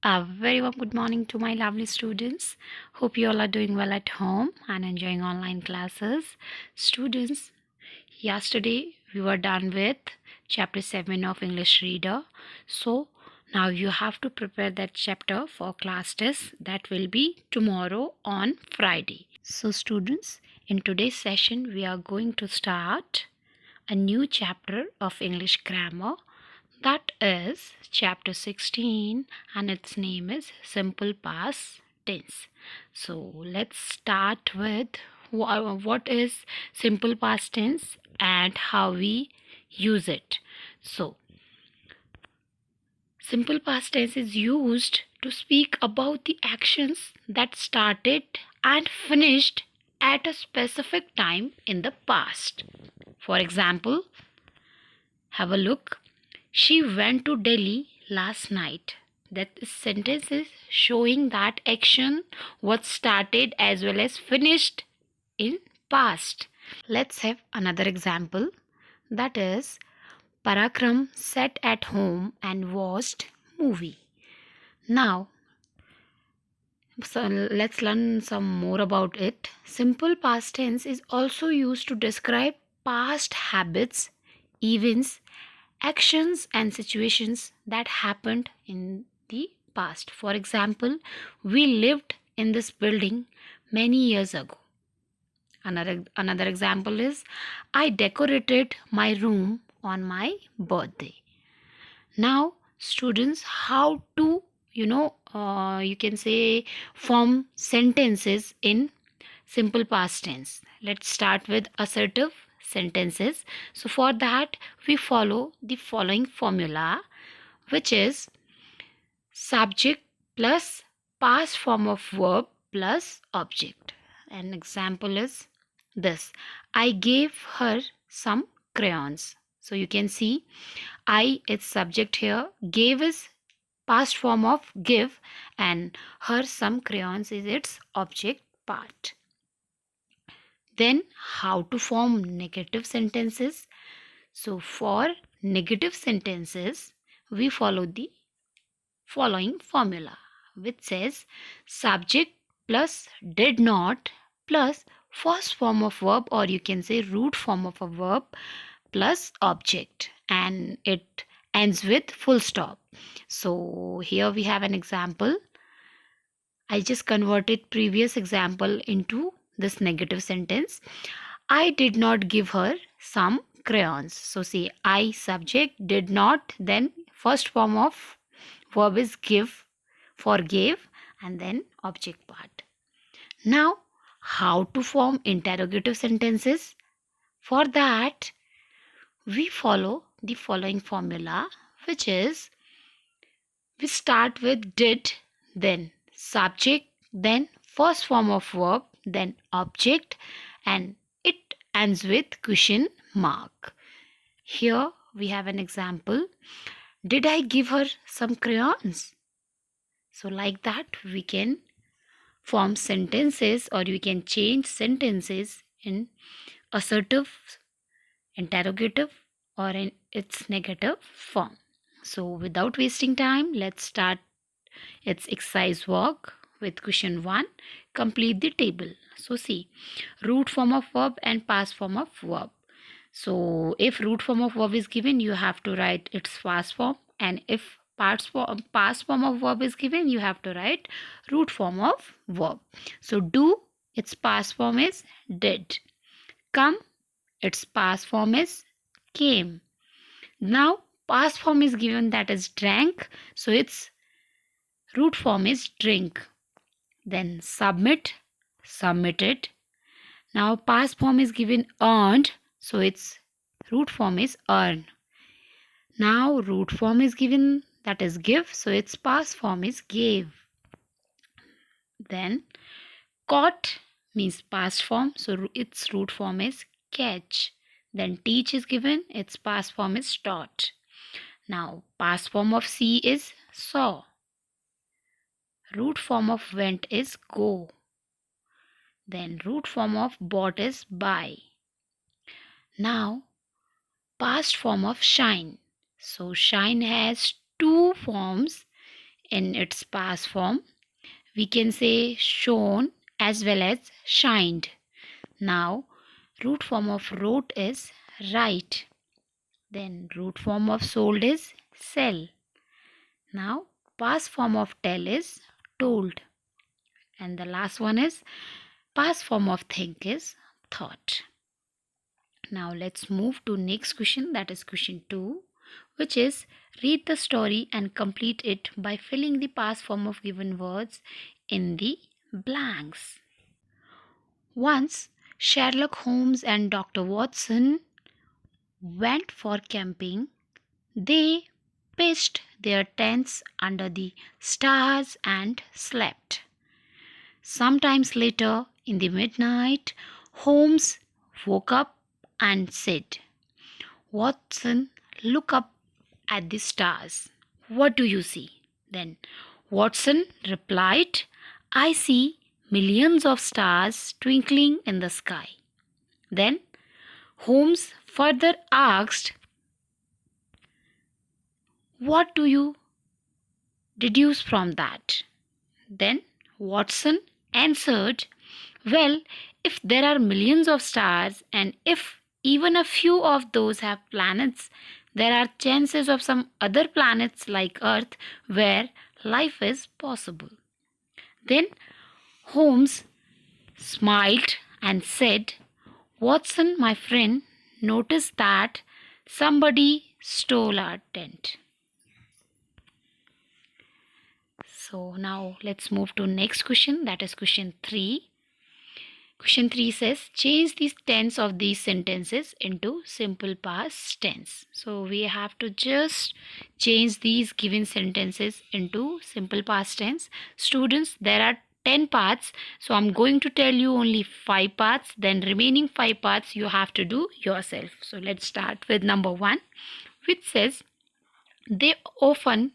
A very warm good morning to my lovely students. Hope you all are doing well at home and enjoying online classes. Students, yesterday we were done with chapter 7 of English Reader. So now you have to prepare that chapter for class test that will be tomorrow on Friday. So students, in today's session we are going to start a new chapter of English grammar, that is chapter 16, and its name is simple past tense. So let's start with what is simple past tense and how we use it. So simple past tense is used to speak about the actions that started and finished at a specific time in the past. For example, have a look. She went to Delhi last night. That sentence is showing that action was started as well as finished in past. Let's have another example. That is, Parakram sat at home and watched movie. Now, so let's learn some more about it. Simple past tense is also used to describe past habits, events, actions and situations that happened in the past. For example, we lived in this building many years ago. Another example is, I decorated my room on my birthday. Now, students, how to you can say form sentences in simple past tense. Let's start with assertive sentences. So for that we follow the following formula, which is subject plus past form of verb plus object. An example is this: I gave her some crayons. So you can see I is subject here, gave is past form of give, and her some crayons is its object part. Then how to form negative sentences? So for negative sentences, we follow the following formula, which says subject plus did not plus first form of verb, or you can say root form of a verb, plus object, and it ends with full stop. So here we have an example. I just converted previous example into this negative sentence. I did not give her some crayons. So see, I subject, did not, then first form of verb is give, forgave, and then object part. Now, how to form interrogative sentences? For that, we follow the following formula, which is we start with did, then subject, then first form of verb, then object, and it ends with question mark. Here we have an example. Did I give her some crayons? So like that we can form sentences, or you can change sentences in assertive, interrogative, or in its negative form. So without wasting time, let's start its exercise work with question 1. Complete the table. So see, root form of verb and past form of verb. So if root form of verb is given, you have to write its past form, and if past form of verb is given, you have to write root form of verb. So do, its past form is did. Come, its past form is came. Now past form is given, that is drank, so its root form is drink. Then submit, submitted. Now past form is given earned, so its root form is earn. Now root form is given, that is give, so its past form is gave. Then caught means past form, so its root form is catch. Then teach is given, its past form is taught. Now past form of see is saw. Root form of went is go. Then root form of bought is buy. Now past form of shine. So shine has two forms in its past form. We can say shone as well as shined. Now, root form of wrote is write. Then root form of sold is sell. Now, past form of tell is told. And the last one is past form of think is thought. Now let's move to next question, that is question 2, which is read the story and complete it by filling the past form of given words in the blanks. Once Sherlock Holmes and Dr. Watson went for camping. They pitched their tents under the stars and slept. Sometimes later in the midnight, Holmes woke up and said, Watson, look up at the stars. What do you see? Then Watson replied, I see millions of stars twinkling in the sky. Then Holmes further asked, what do you deduce from that? Then Watson answered, well, if there are millions of stars and if even a few of those have planets, there are chances of some other planets like Earth where life is possible. Then Holmes smiled and said, Watson, my friend, notice that somebody stole our tent. So now let's move to next question, that is question 3. Question 3 says change the tense of these sentences into simple past tense. So we have to just change these given sentences into simple past tense. Students, there are 10 parts. So I'm going to tell you only 5 parts. Then remaining 5 parts you have to do yourself. So let's start with number 1, which says they often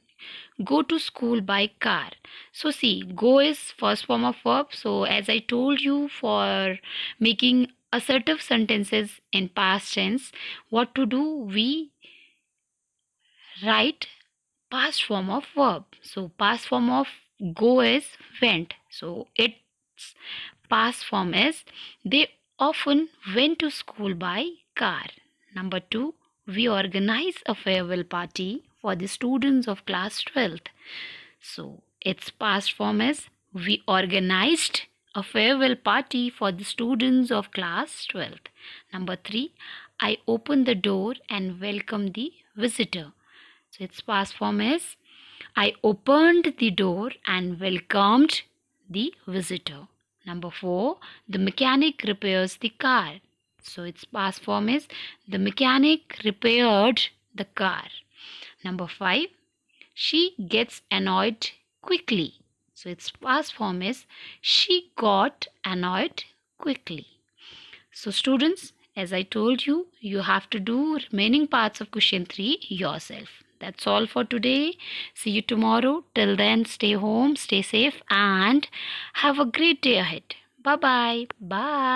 go to school by car. So see, go is first form of verb. So as I told you, for making assertive sentences in past tense, what to do? We write past form of verb. So past form of go is went. So its past form is they often went to school by car. Number 2, we organize a farewell party for the students of class 12th. So its past form is we organized a farewell party for the students of class 12th. Number 3, I opened the door and welcomed the visitor. So its past form is I opened the door and welcomed the visitor. Number 4, the mechanic repairs the car. So its past form is the mechanic repaired the car. Number 5, she gets annoyed quickly. So its past form is she got annoyed quickly. So students, as I told you, you have to do remaining parts of question 3 yourself. That's all for today. See you tomorrow. Till then, stay home, stay safe, and have a great day ahead. Bye-bye. Bye.